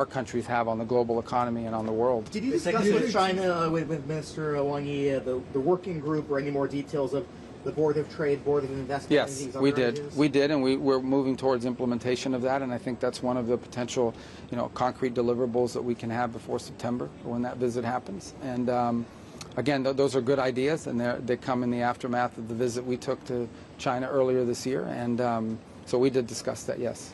our countries have on the global economy and on the world. Did you discuss with China, with Minister Wang Yi, the working group, or any more details of the Board of Trade, Board of Investment? Yes, we did. Ideas? We did, and we're moving towards implementation of that, and I think that's one of the potential, concrete deliverables that we can have before September when that visit happens. And again, those are good ideas, and they come in the aftermath of the visit we took to China earlier this year, and so we did discuss that, yes.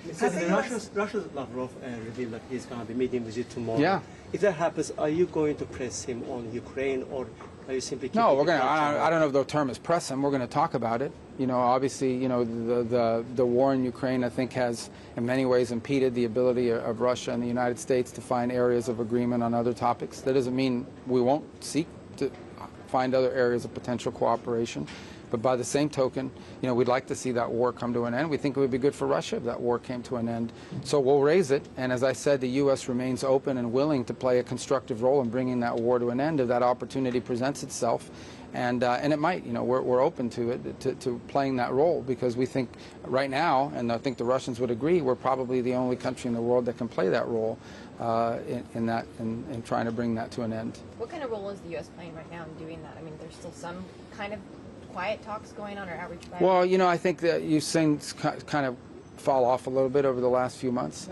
Russia's Lavrov revealed that he's going to be meeting with you tomorrow. Yeah. If that happens, are you going to press him on Ukraine, or are you simply keeping No, we're going to. I don't know if the term is press him. We're going to talk about it. Obviously, the war in Ukraine, I think, has in many ways impeded the ability of Russia and the United States to find areas of agreement on other topics. That doesn't mean we won't seek to find other areas of potential cooperation. But by the same token, we'd like to see that war come to an end. We think it would be good for Russia if that war came to an end. So we'll raise it. And as I said, the U.S. remains open and willing to play a constructive role in bringing that war to an end if that opportunity presents itself. And it might. We're open to it, to playing that role, because we think right now, and I think the Russians would agree, we're probably the only country in the world that can play that role in trying to bring that to an end. What kind of role is the U.S. playing right now in doing that? I mean, there's still some kind of quiet talks going on, or outreach by? Well, I think that you've seen kind of fall off a little bit over the last few months.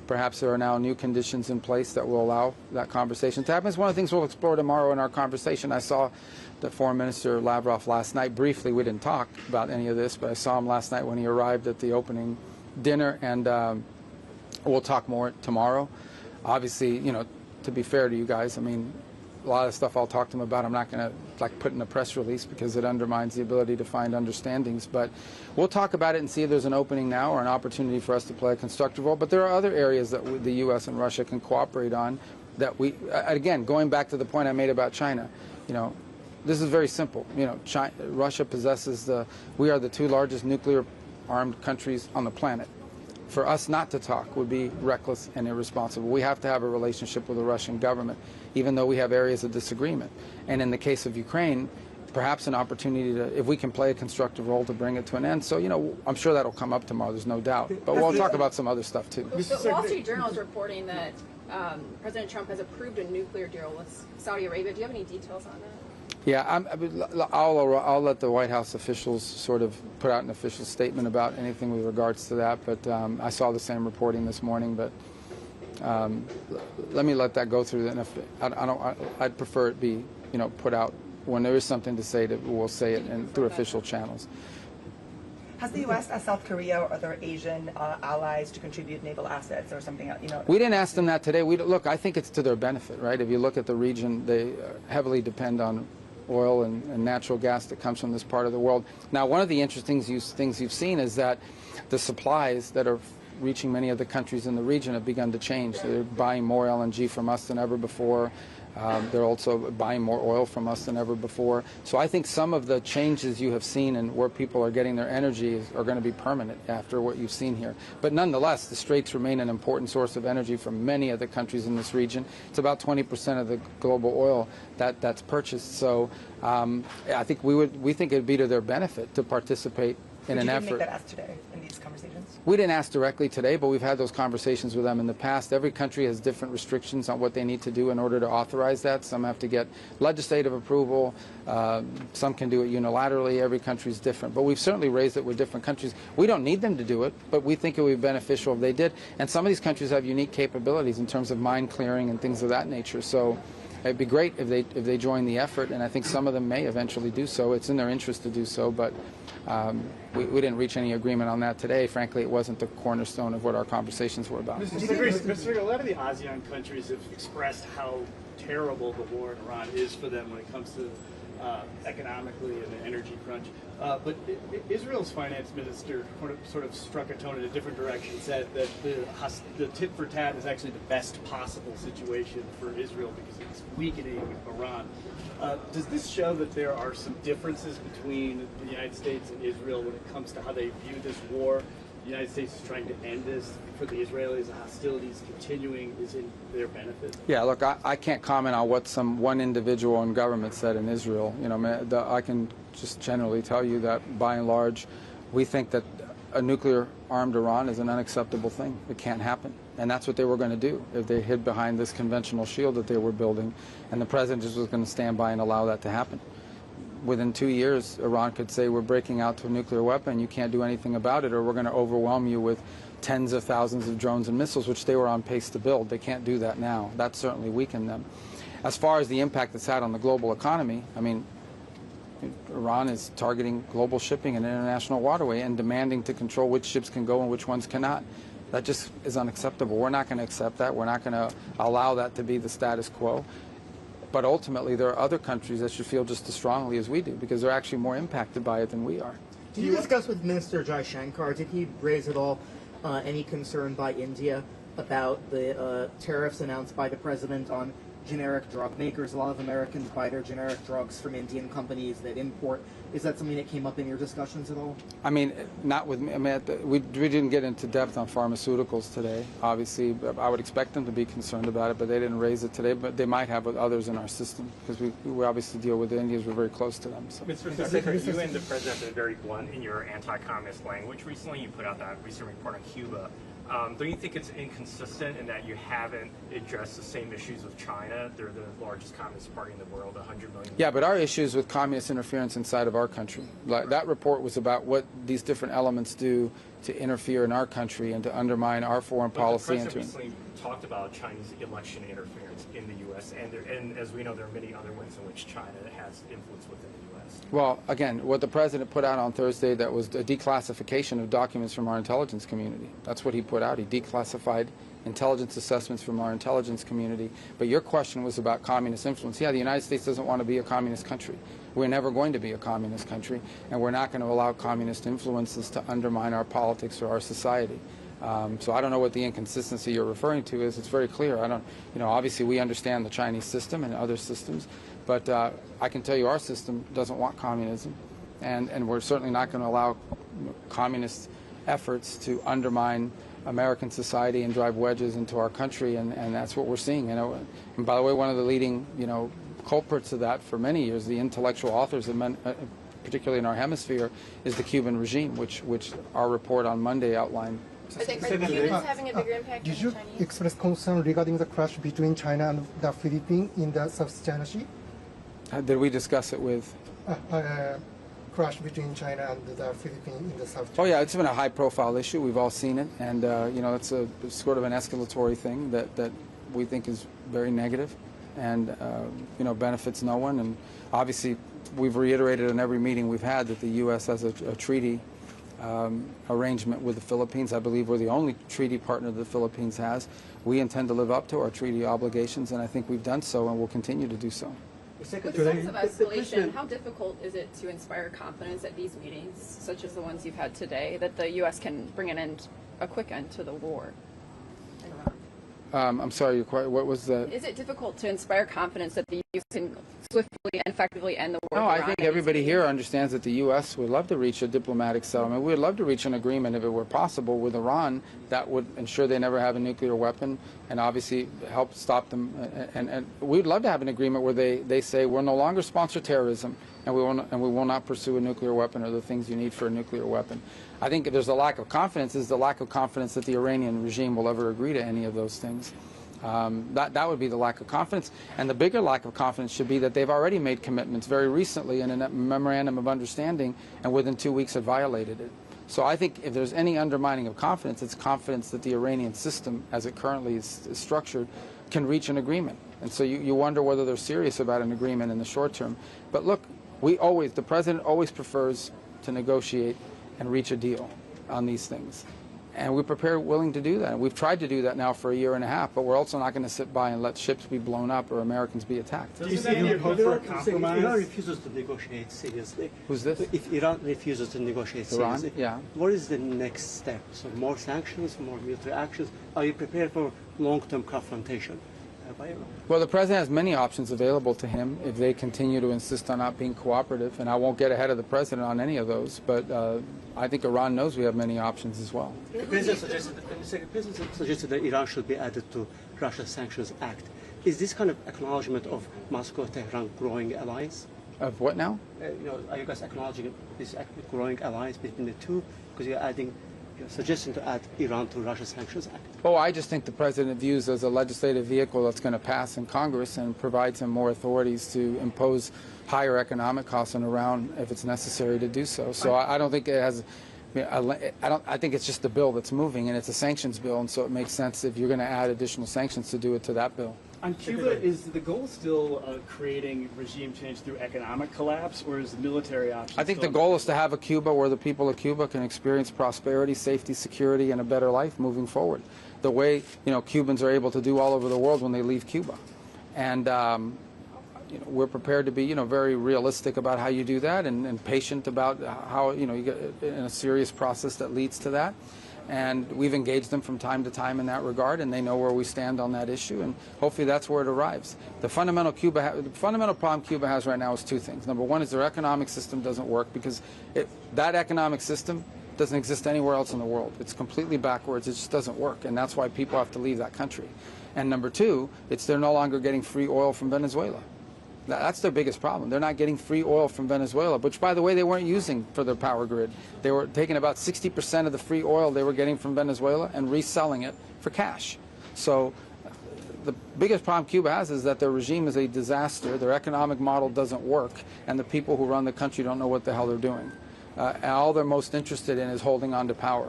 Perhaps there are now new conditions in place that will allow that conversation to happen. It's one of the things we'll explore tomorrow in our conversation. I saw the Foreign Minister Lavrov last night briefly. We didn't talk about any of this, but I saw him last night when he arrived at the opening dinner, and we'll talk more tomorrow. Obviously, to be fair to you guys, I mean, a lot of stuff I'll talk to him about, I'm not going to put in a press release because it undermines the ability to find understandings. But we'll talk about it and see if there's an opening now or an opportunity for us to play a constructive role. But there are other areas that the U.S. and Russia can cooperate on that we, again, going back to the point I made about China, this is very simple. Russia possesses we are the two largest nuclear armed countries on the planet. For us not to talk would be reckless and irresponsible. We have to have a relationship with the Russian government, even though we have areas of disagreement. And in the case of Ukraine, perhaps an opportunity to, if we can play a constructive role, to bring it to an end. So, I'm sure that'll come up tomorrow, there's no doubt. But we'll talk about some other stuff, too. The Wall Street Journal is reporting that President Trump has approved a nuclear deal with Saudi Arabia. Do you have any details on that? Yeah, I'll let the White House officials sort of put out an official statement about anything with regards to that. But I saw the same reporting this morning. But let me let that go through. And if I'd prefer it be put out when there is something to say. That we'll say it through official channels. Has the U.S. asked South Korea or other Asian allies to contribute naval assets or something else? We didn't ask them that today. Look, I think it's to their benefit, right? If you look at the region, they heavily depend on oil and natural gas that comes from this part of the world. Now, one of the interesting things you've seen is that the supplies that are reaching many of the countries in the region have begun to change. They're buying more LNG from us than ever before. They're also buying more oil from us than ever before. So I think some of the changes you have seen and where people are getting their energy are going to be permanent after what you've seen here. But nonetheless, the Straits remain an important source of energy for many of the countries in this region. It's about 20% of the global oil that's purchased. So I think we think it would be to their benefit to participate in an effort. You didn't make that ask today in these conversations? We didn't ask directly today, but we've had those conversations with them in the past. Every country has different restrictions on what they need to do in order to authorize that. Some have to get legislative approval. Some can do it unilaterally. Every country is different. But we've certainly raised it with different countries. We don't need them to do it, but we think it would be beneficial if they did. And some of these countries have unique capabilities in terms of mine clearing and things of that nature. So it'd be great if they join the effort, and I think some of them may eventually do so. It's in their interest to do so, but we didn't reach any agreement on that today. Frankly, it wasn't the cornerstone of what our conversations were about. Mr. Secretary, a lot of the ASEAN countries have expressed how terrible the war in Iran is for them when it comes to economically and the energy crunch. But Israel's finance minister sort of struck a tone in a different direction, said that the tit for tat is actually the best possible situation for Israel because it's weakening Iran. Does this show that there are some differences between the United States and Israel when it comes to how they view this war? The United States is trying to end this. For the Israelis, the hostilities continuing is in their benefit. Yeah, look, I can't comment on what one individual in government said in Israel. I can just generally tell you that, by and large, we think that a nuclear-armed Iran is an unacceptable thing. It can't happen. And that's what they were going to do if they hid behind this conventional shield that they were building, and the president just was going to stand by and allow that to happen. Within 2 years, Iran could say, we're breaking out to a nuclear weapon, you can't do anything about it, or we're going to overwhelm you with tens of thousands of drones and missiles, which they were on pace to build. They can't do that now. That certainly weakened them. As far as the impact it's had on the global economy, I mean, Iran is targeting global shipping and international waterway and demanding to control which ships can go and which ones cannot. That just is unacceptable. We're not going to accept that. We're not going to allow that to be the status quo. But ultimately, there are other countries that should feel just as strongly as we do, because they're actually more impacted by it than we are. Did you discuss with Minister Jaishankar, did he raise at all any concern by India about the tariffs announced by the president on generic drug makers? A lot of Americans buy their generic drugs from Indian companies that import. Is that something that came up in your discussions at all? I mean, not with me. I mean, we didn't get into depth on pharmaceuticals today. Obviously, I would expect them to be concerned about it, but they didn't raise it today. But they might have with others in our system, because we obviously deal with the Indians. We're very close to them. So. Mr. Secretary, you and the President have been very blunt in your anti-communist language. Recently, you put out that recent report on Cuba. Don't you think it's inconsistent in that you haven't addressed the same issues with China? They're the largest communist party in the world, 100 million. Yeah, but our issues with communist interference inside of our country. Like, that report was about what these different elements do to interfere in our country and to undermine our foreign policy. The President recently talked about Chinese election interference in the U.S., and as we know, there are many other ways in which China has influence within the U.S. Well, again, what the president put out on Thursday, that was a declassification of documents from our intelligence community. That's what he put out. He declassified intelligence assessments from our intelligence community. But your question was about communist influence. Yeah, the United States doesn't want to be a communist country. We're never going to be a communist country, and we're not going to allow communist influences to undermine our politics or our society. So I don't know what the inconsistency you're referring to is. It's very clear. Obviously we understand the Chinese system and other systems, but I can tell you our system doesn't want communism, and we're certainly not going to allow communist efforts to undermine American society and drive wedges into our country, and that's what we're seeing. And by the way, one of the leading, culprits of that for many years, the intellectual authors, particularly in our hemisphere, is the Cuban regime, which our report on Monday outlined. Are Cubans having a bigger impact Did on you the Chinese? express concern regarding the clash between China and the Philippines in the South China Sea? Did we discuss it with? Clash between China and the Philippines in the South China Sea. Oh yeah, it's been a high-profile issue. We've all seen it, and it's a sort of an escalatory thing that we think is very negative, and benefits no one. And obviously, we've reiterated in every meeting we've had that the U.S. has a treaty arrangement with the Philippines. I believe we're the only treaty partner the Philippines has. We intend to live up to our treaty obligations, and I think we've done so, and will continue to do so. With sense of escalation, how difficult is it to inspire confidence at these meetings, such as the ones you've had today, that the U.S. can bring a quick end to the war in Iran? I'm sorry, what was the... Is it difficult to inspire confidence that the U.S. can swiftly and effectively end the war? No, with I Iran think everybody here understands that the U.S. would love to reach a diplomatic settlement. We would love to reach an agreement, if it were possible, with Iran that would ensure they never have a nuclear weapon and obviously help stop them. And we'd love to have an agreement where they say we'll no longer sponsor terrorism, and we will not pursue a nuclear weapon or the things you need for a nuclear weapon. I think there's a lack of confidence, is the lack of confidence that the Iranian regime will ever agree to any of those things. That would be the lack of confidence. And the bigger lack of confidence should be that they've already made commitments very recently in a memorandum of understanding, and within 2 weeks had violated it. So I think if there's any undermining of confidence, it's confidence that the Iranian system, as it currently is structured, can reach an agreement. And so you wonder whether they're serious about an agreement in the short term. But look, the president always prefers to negotiate and reach a deal on these things. And we're willing to do that. We've tried to do that now for a year and a half, but we're also not going to sit by and let ships be blown up or Americans be attacked. Do you see any hope for a compromise? If Iran refuses to negotiate seriously, Who's this? If Iran refuses to negotiate Iran? seriously, Yeah. what is the next step? So more sanctions, more military actions? Are you prepared for long-term confrontation by Iran? Well, the president has many options available to him if they continue to insist on not being cooperative, and I won't get ahead of the president on any of those, but I think Iran knows we have many options as well. The president suggested that Iran should be added to Russia's Sanctions Act. Is this kind of acknowledgement of Moscow-Tehran growing alliance? Of what now? Are you guys acknowledging this growing alliance between the two? Because you're adding You're suggesting to add Iran to Russia Sanctions Act. Oh, I just think the president views as a legislative vehicle that's going to pass in Congress and provides him more authorities to impose higher economic costs on Iran if it's necessary to do so. So I don't think it has. I think it's just a bill that's moving, and it's a sanctions bill, and so it makes sense if you're going to add additional sanctions to do it to that bill. On Cuba, is the goal still creating regime change through economic collapse, or is the military option? I think the goal is to have a Cuba where the people of Cuba can experience prosperity, safety, security, and a better life moving forward. The way Cubans are able to do all over the world when they leave Cuba, and we're prepared to be very realistic about how you do that, and patient about how you get in a serious process that leads to that. And we've engaged them from time to time in that regard, and they know where we stand on that issue, and hopefully that's where it arrives. The fundamental problem Cuba has right now is two things. Number one is their economic system doesn't work because that economic system doesn't exist anywhere else in the world. It's completely backwards. It just doesn't work, and that's why people have to leave that country. And number two, they're no longer getting free oil from Venezuela. That's their biggest problem. They're not getting free oil from Venezuela, which, by the way, they weren't using for their power grid. They were taking about 60% of the free oil they were getting from Venezuela and reselling it for cash. So the biggest problem Cuba has is that their regime is a disaster, their economic model doesn't work, and the people who run the country don't know what the hell they're doing. And all they're most interested in is holding on to power.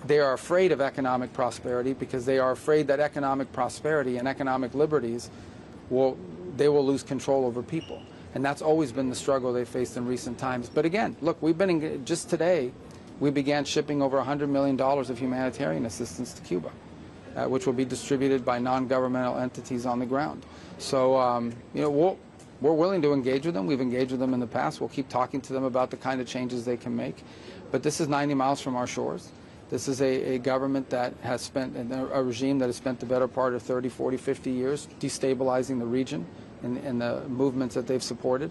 They are afraid of economic prosperity because they are afraid that economic prosperity and economic liberties they will lose control over people. And that's always been the struggle they faced in recent times. But again, look, just today, we began shipping over $100 million of humanitarian assistance to Cuba, which will be distributed by non-governmental entities on the ground. So, we're willing to engage with them. We've engaged with them in the past. We'll keep talking to them about the kind of changes they can make. But this is 90 miles from our shores. This is a government that has spent, a regime that has spent the better part of 30, 40, 50 years destabilizing the region and the movements that they've supported.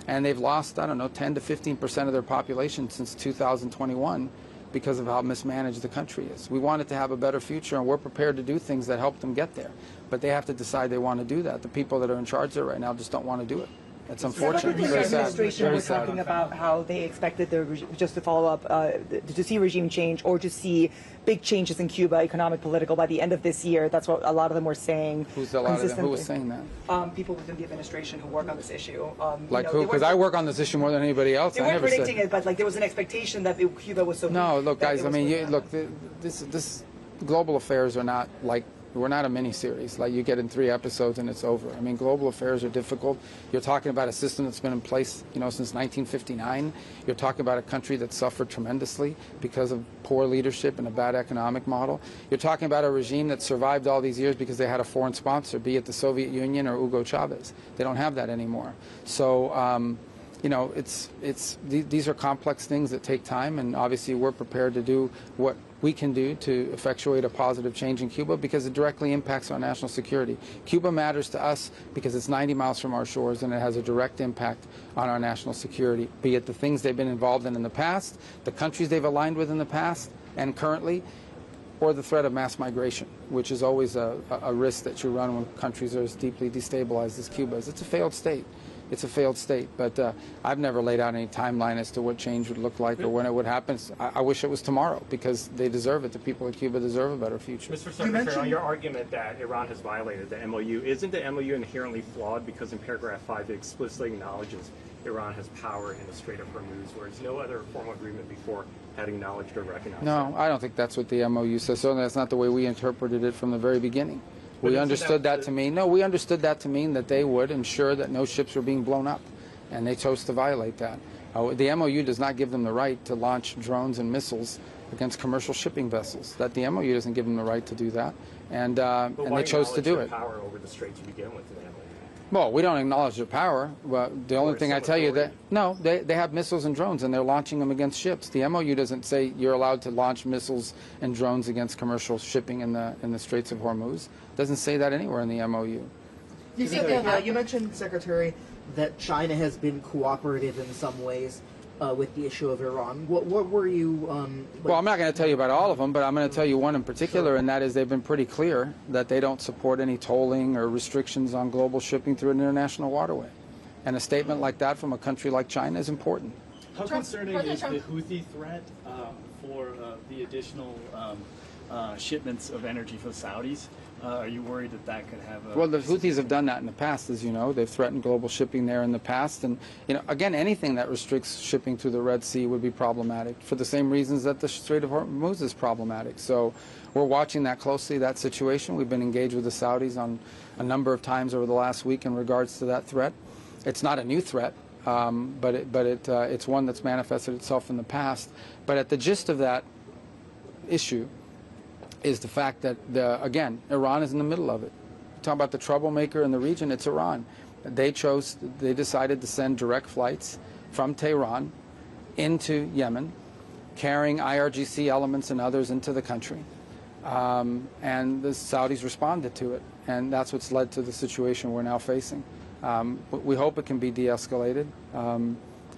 And they've lost, 10 to 15% of their population since 2021 because of how mismanaged the country is. We want it to have a better future, and we're prepared to do things that help them get there. But they have to decide they want to do that. The people that are in charge there right now just don't want to do it. It's unfortunate. The Very sad. administration Very was sad. talking about how they expected just to follow up, to see regime change or to see big changes in Cuba, economic, political, by the end of this year. That's what a lot of them were saying. Who's a lot of them? Who was saying that? People within the administration who work on this issue. Like who? Because I work on this issue more than anybody else. They I weren't never predicting said. it, but there was an expectation that Cuba was so. No, weak look, that guys. it I was mean, going look. This global affairs are not like. We're not a mini-series. Like you get in 3 episodes and it's over. I mean, global affairs are difficult. You're talking about a system that's been in place, since 1959. You're talking about a country that suffered tremendously because of poor leadership and a bad economic model. You're talking about a regime that survived all these years because they had a foreign sponsor, be it the Soviet Union or Hugo Chavez. They don't have that anymore. So, these are complex things that take time, and obviously we're prepared to do what we can do to effectuate a positive change in Cuba because it directly impacts our national security. Cuba matters to us because it's 90 miles from our shores, and it has a direct impact on our national security, be it the things they've been involved in the past, the countries they've aligned with in the past and currently, or the threat of mass migration, which is always a risk that you run when countries are as deeply destabilized as Cuba is. It's a failed state. It's a failed state, but I've never laid out any timeline as to what change would look like or when it would happen. I wish it was tomorrow because they deserve it. The people of Cuba deserve a better future. Mr. Secretary, on your argument that Iran has violated the MOU, isn't the MOU inherently flawed because in paragraph 5 it explicitly acknowledges Iran has power in the Strait of Hormuz, whereas no other formal agreement before had acknowledged or recognized No, I don't think that's what the MOU says. Certainly that's not the way we interpreted it from the very beginning. We understood that to mean, we understood that to mean that they would ensure that no ships were being blown up, and they chose to violate that. The MOU does not give them the right to launch drones and missiles against commercial shipping vessels. The MOU doesn't give them the right to do that, and they chose to do it. Power over the strait to begin with in the MOU? Well, we don't acknowledge their power. Well, the only thing I tell you they have missiles and drones, and they're launching them against ships. The MOU doesn't say you're allowed to launch missiles and drones against commercial shipping in the Straits of Hormuz. It doesn't say that anywhere in the MOU. You mentioned, Secretary, that China has been cooperative in some ways with the issue of Iran. What were you? Well, I'm not going to tell you about all of them, but I'm going to tell you one in particular, and that is they've been pretty clear that they don't support any tolling or restrictions on global shipping through an international waterway. And a statement like that from a country like China is important. How concerning is the Houthi threat for the additional shipments of energy for the Saudis? Are you worried that that could have a... Well, the Houthis have done that in the past, as you know. They've threatened global shipping there in the past. And, again, anything that restricts shipping through the Red Sea would be problematic for the same reasons that the Strait of Hormuz is problematic. So we're watching that closely, that situation. We've been engaged with the Saudis on a number of times over the last week in regards to that threat. It's not a new threat, but it's one that's manifested itself in the past. But at the gist of that issue is the fact that, again, Iran is in the middle of it. Talking about the troublemaker in the region, it's Iran. They decided to send direct flights from Tehran into Yemen, carrying IRGC elements and others into the country. And the Saudis responded to it, and that's what's led to the situation we're now facing. We hope it can be de-escalated.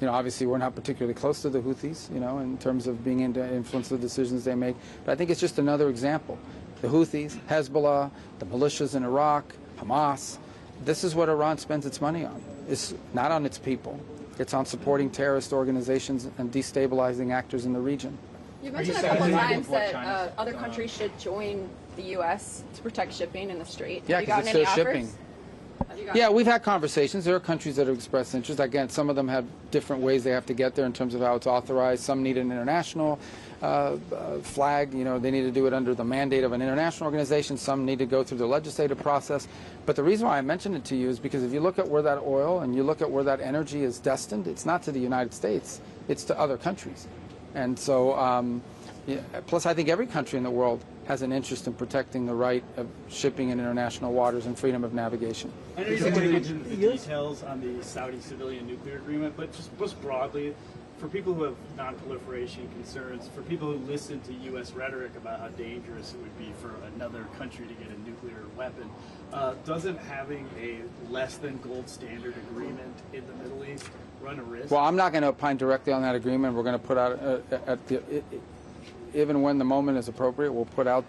Obviously we're not particularly close to the Houthis, in terms of being able to influence the decisions they make. But I think it's just another example. The Houthis, Hezbollah, the militias in Iraq, Hamas, this is what Iran spends its money on. It's not on its people. It's on supporting terrorist organizations and destabilizing actors in the region. You mentioned a couple of times that other countries should join the U.S. to protect shipping in the Strait. Yeah, because it's their shipping. Yeah, we've had conversations. There are countries that have expressed interest. Again, some of them have different ways they have to get there in terms of how it's authorized. Some need an international flag. They need to do it under the mandate of an international organization. Some need to go through the legislative process. But the reason why I mentioned it to you is because if you look at where that oil and you look at where that energy is destined, it's not to the United States. It's to other countries. And so, plus I think every country in the world has an interest in protecting the right of shipping in international waters and freedom of navigation. I know you're going to get into the details on the Saudi civilian nuclear agreement, but just broadly, for people who have non-proliferation concerns, for people who listen to U.S. rhetoric about how dangerous it would be for another country to get a nuclear weapon, doesn't having a less than gold standard agreement in the Middle East run a risk? Well, I'm not going to opine directly on that agreement. We're going to put out even when the moment is appropriate, we'll put out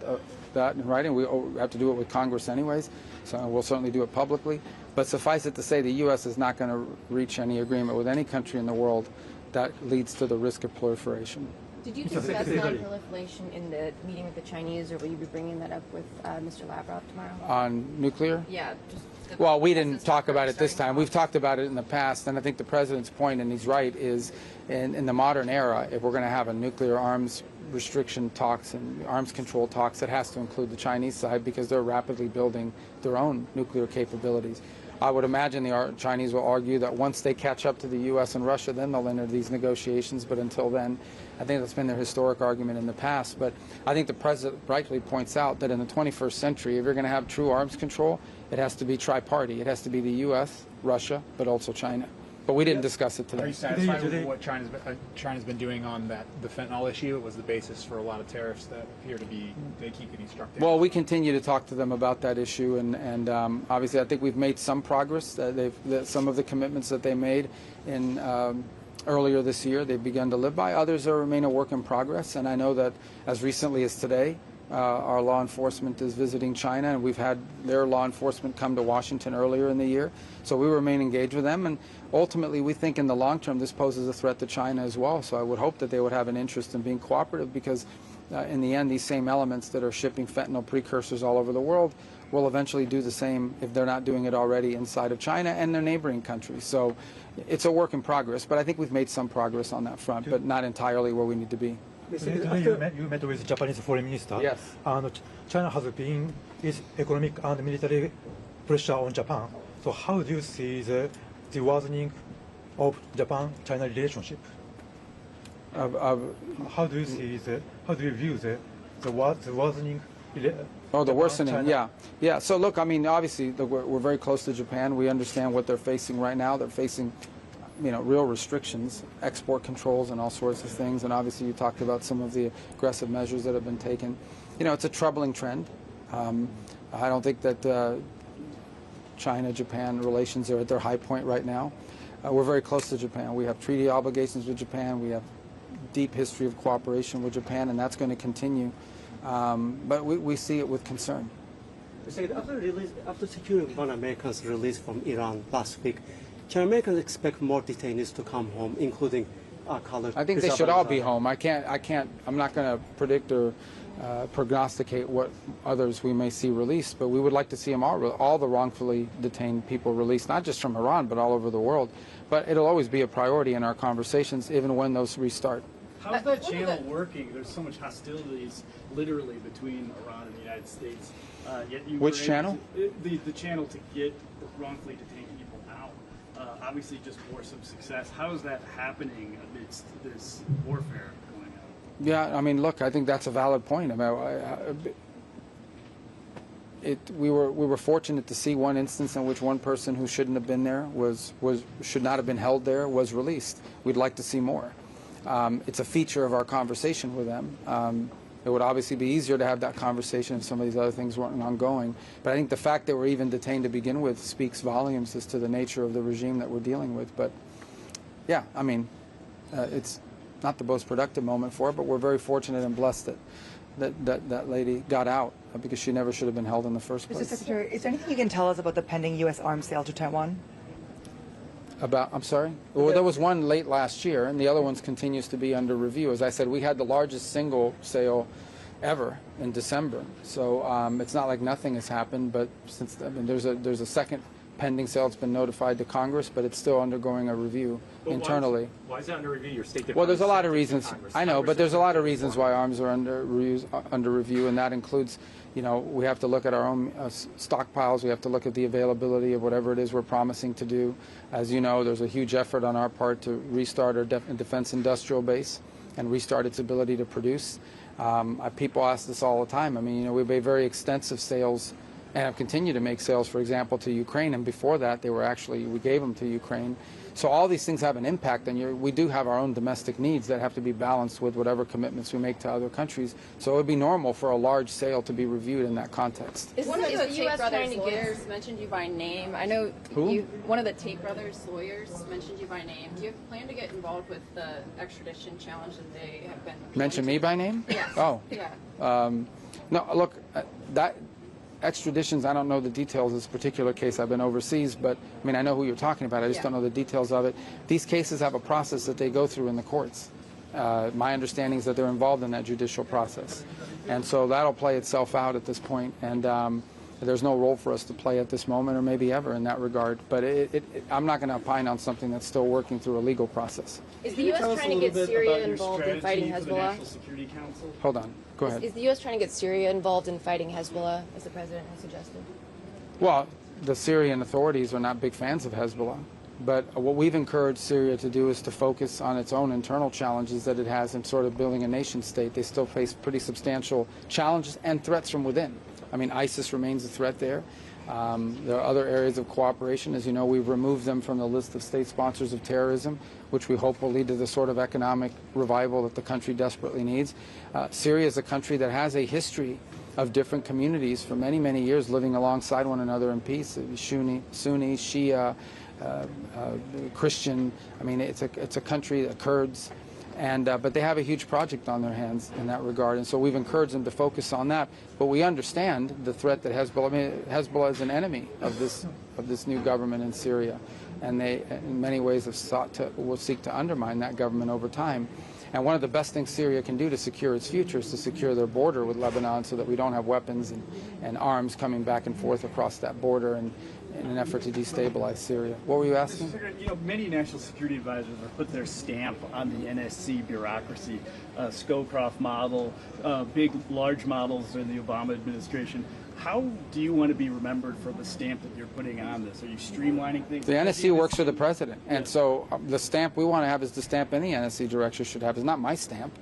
that in writing. We have to do it with Congress anyways, so we'll certainly do it publicly. But suffice it to say, the U.S. is not going to reach any agreement with any country in the world that leads to the risk of proliferation. Did you discuss non-proliferation in the meeting with the Chinese, or will you be bringing that up with Mr. Lavrov tomorrow? On nuclear? Yeah. Well, we didn't talk about it this time. We've talked about it in the past, and I think the President's point, and he's right, is in the modern era, if we're going to have a nuclear arms restriction talks and arms control talks, it has to include the Chinese side because they're rapidly building their own nuclear capabilities. I would imagine the Chinese will argue that once they catch up to the U.S. and Russia, then they'll enter these negotiations. But until then, I think that's been their historic argument in the past. But I think the President rightly points out that in the 21st century, if you're going to have true arms control, it has to be tri-party. It has to be the U.S., Russia, but also China. But we didn't discuss it today. Are you satisfied with what China's been doing on the fentanyl issue? It was the basis for a lot of tariffs that appear to be they keep getting struck down. Well, we continue to talk to them about that issue, and obviously I think we've made some progress. Some of the commitments that they made in earlier this year, they've begun to live by. Others remain a work in progress, and I know that as recently as today, our law enforcement is visiting China, and we've had their law enforcement come to Washington earlier in the year. So we remain engaged with them, and ultimately we think in the long term this poses a threat to China as well. So I would hope that they would have an interest in being cooperative because in the end these same elements that are shipping fentanyl precursors all over the world will eventually do the same if they're not doing it already inside of China and their neighboring countries. So it's a work in progress, but I think we've made some progress on that front, but not entirely where we need to be. Today you met with Japanese foreign minister. Yes. And China has been its economic and military pressure on Japan. So how do you see the worsening of Japan-China relationship? How do you see how do you view the worsening? Oh, the worsening, yeah. So look, I mean, obviously we're very close to Japan. We understand what they're facing right now. They're facing real restrictions, export controls and all sorts of things. And obviously you talked about some of the aggressive measures that have been taken. It's a troubling trend. I don't think that China-Japan relations are at their high point right now. We're very close to Japan. We have treaty obligations with Japan. We have deep history of cooperation with Japan, and that's going to continue. But we see it with concern. After securing one American's release from Iran last week, can Americans expect more detainees to come home, including colored. I think they should all be home. I'm not going to predict or prognosticate what others we may see released, but we would like to see them all the wrongfully detained people released, not just from Iran, but all over the world. But it'll always be a priority in our conversations, even when those restart. How's that channel working? There's so much hostilities, literally, between Iran and the United States. Yet you Which channel? The channel to get wrongfully detained people out. Obviously, just bore some success. How is that happening amidst this warfare going on? Yeah, I mean, look, I think that's a valid point. I mean, we were fortunate to see one instance in which one person who shouldn't have been there should not have been held there was released. We'd like to see more. It's a feature of our conversation with them. It would obviously be easier to have that conversation if some of these other things weren't ongoing. But I think the fact that we're even detained to begin with speaks volumes as to the nature of the regime that we're dealing with. But yeah, I mean, it's not the most productive moment for it, but we're very fortunate and blessed that lady got out because she never should have been held in the first place. Mr. Secretary, is there anything you can tell us about the pending U.S. arms sale to Taiwan? I'm sorry? Well, there was one late last year, and the other one continues to be under review. As I said, we had the largest single sale ever in December. So it's not like nothing has happened, but since there's a second pending sale that's been notified to Congress, but it's still undergoing a review internally. Why is that under review? Your State Department. Well, there's a lot of reasons. I know, but there's a lot of reasons why arms are under review, and that includes, you know, we have to look at our own stockpiles. We have to look at the availability of whatever it is we're promising to do. As you know, there's a huge effort on our part to restart our defense industrial base and restart its ability to produce. People ask this all the time. I mean, you know, we've made very extensive sales and have continued to make sales, for example, to Ukraine. And before that, we gave them to Ukraine. So all these things have an impact, and we do have our own domestic needs that have to be balanced with whatever commitments we make to other countries. So it would be normal for a large sale to be reviewed in that context. One of the Tate brothers' lawyers mentioned you by name. I know one of the Tate brothers' lawyers mentioned you by name. Do you plan to get involved with the extradition challenge that they have been? Mention me by name? Yes. Oh. Yeah. No, look, that extraditions, I don't know the details of this particular case. I've been overseas, but I mean, I know who you're talking about. I just don't know the details of it. These cases have a process that they go through in the courts. My understanding is that they're involved in that judicial process. And so that'll play itself out at this point. And there's no role for us to play at this moment or maybe ever in that regard. But I'm not going to opine on something that's still working through a legal process. Is the U.S. trying to get Syria involved in fighting Hezbollah? Hold on. Go ahead. Is the U.S. trying to get Syria involved in fighting Hezbollah, as the president has suggested? Well, the Syrian authorities are not big fans of Hezbollah. But what we've encouraged Syria to do is to focus on its own internal challenges that it has in sort of building a nation state. They still face pretty substantial challenges and threats from within. I mean, ISIS remains a threat there. There are other areas of cooperation. As you know, we've removed them from the list of state sponsors of terrorism, which we hope will lead to the sort of economic revival that the country desperately needs. Syria is a country that has a history of different communities for many, many years living alongside one another in peace. Sunni, Shia, Christian. I mean, it's a country, the Kurds. But they have a huge project on their hands in that regard, and so we've encouraged them to focus on that. But we understand the threat that Hezbollah. I mean, Hezbollah is an enemy of this new government in Syria, and they, in many ways, will seek to undermine that government over time. And one of the best things Syria can do to secure its future is to secure their border with Lebanon, so that we don't have weapons and arms coming back and forth across that border, and in an effort to destabilize Syria. What were you asking? You know, many national security advisors have put their stamp on the NSC bureaucracy, Scowcroft model, large models in the Obama administration. How do you want to be remembered for the stamp that you're putting on this? Are you streamlining things? The NSC works for the president, and so the stamp we want to have is the stamp any NSC director should have. It's not my stamp.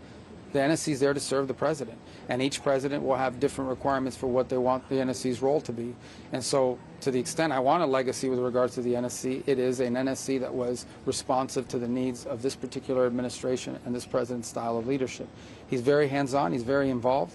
The NSC is there to serve the president, and each president will have different requirements for what they want the NSC's role to be. And so, to the extent I want a legacy with regards to the NSC, it is an NSC that was responsive to the needs of this particular administration and this president's style of leadership. He's very hands-on, he's very involved,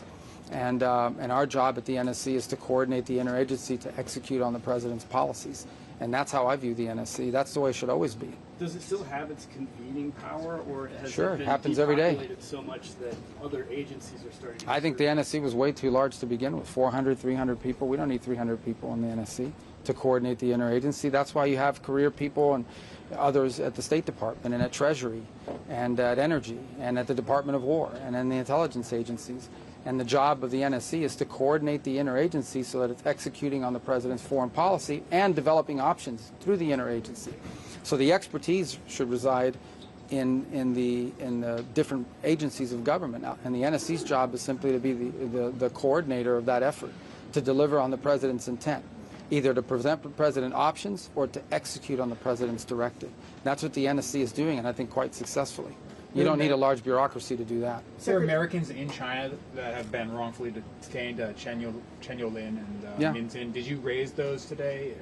And our job at the NSC is to coordinate the interagency to execute on the president's policies. And that's how I view the NSC. That's the way it should always be. Does it still have its convening power, or has Sure, it been happens every day. depopulated so much that other agencies are starting to I think the NSC was way too large to begin with. 400, 300 people. We don't need 300 people in the NSC to coordinate the interagency. That's why you have career people and others at the State Department and at Treasury and at Energy and at the Department of War and in the intelligence agencies. And the job of the NSC is to coordinate the interagency so that it's executing on the president's foreign policy and developing options through the interagency. So the expertise should reside in the different agencies of government. And the NSC's job is simply to be the coordinator of that effort, to deliver on the president's intent, either to present the president options or to execute on the president's directive. That's what the NSC is doing, and I think quite successfully. You don't need a large bureaucaucracy to do that. There are Americans in China that have been wrongfully detained, Chen Yolin and Min Zin. Did you raise those today?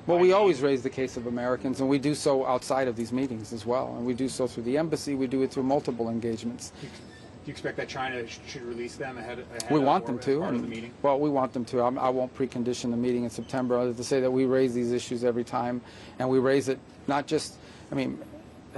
Well, we always raise the case of Americans, and we do so outside of these meetings as well. And we do so through the embassy. We do it through multiple engagements. Do you expect that China should release them ahead we of, want or them as to. part of the meeting? Well, we want them to. I won't precondition the meeting in September other to say that we raise these issues every time, and we raise it not just, I mean,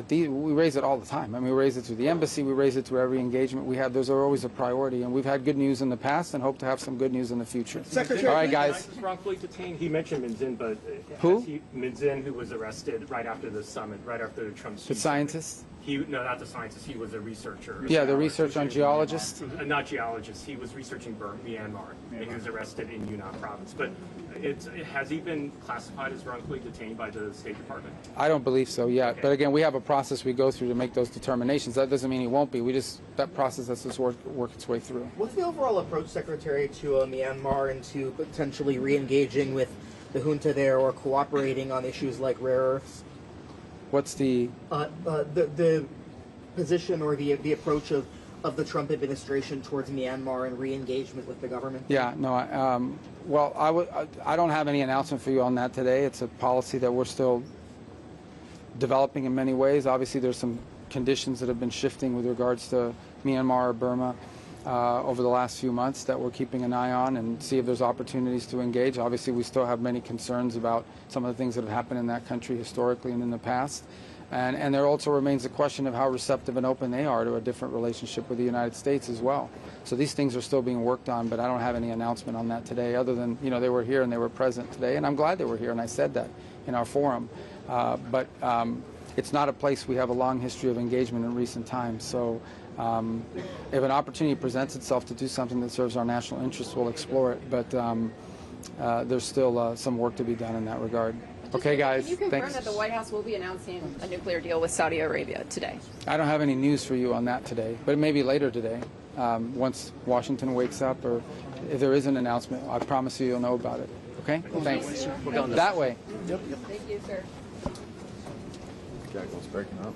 we raise it all the time. I mean, we raise it through the embassy. We raise it through every engagement we have. Those are always a priority, and we've had good news in the past and hope to have some good news in the future. Secretary, all right, guys. Was wrongfully detained. He mentioned Min Zin, but Who? Min Zin, who was arrested right after the summit, right after the Trump. The scientist? No, not the scientist. He was a researcher. Yeah, the research on geologists. Not geologists. He was researching Myanmar, and he was arrested in Yunnan province. But has he been classified as wrongfully detained by the State Department? I don't believe so yet. Okay. But again, we have a process we go through to make those determinations. That doesn't mean he won't be. That process has to work its way through. What's the overall approach, Secretary, to Myanmar and to potentially re-engaging with the junta there or cooperating on issues like rare earths? What's the position or the approach of the Trump administration towards Myanmar and re-engagement with the government? Yeah, no. Well, I don't have any announcement for you on that today. It's a policy that we're still developing in many ways. Obviously, there's some conditions that have been shifting with regards to Myanmar or Burma over the last few months that we're keeping an eye on and see if there's opportunities to engage. Obviously, we still have many concerns about some of the things that have happened in that country historically and in the past. And there also remains the question of how receptive and open they are to a different relationship with the United States as well. So these things are still being worked on, but I don't have any announcement on that today other than, they were here and they were present today. And I'm glad they were here, and I said that in our forum. But it's not a place we have a long history of engagement in recent times. So if an opportunity presents itself to do something that serves our national interests, we'll explore it. But there's still some work to be done in that regard. Okay, guys. Can you confirm thanks. that the White House will be announcing a nuclear deal with Saudi Arabia today? I don't have any news for you on that today, but maybe later today, once Washington wakes up, or if there is an announcement, I promise you'll know about it. Okay? Thanks. That way. Thank you, sir. Jackals breaking up.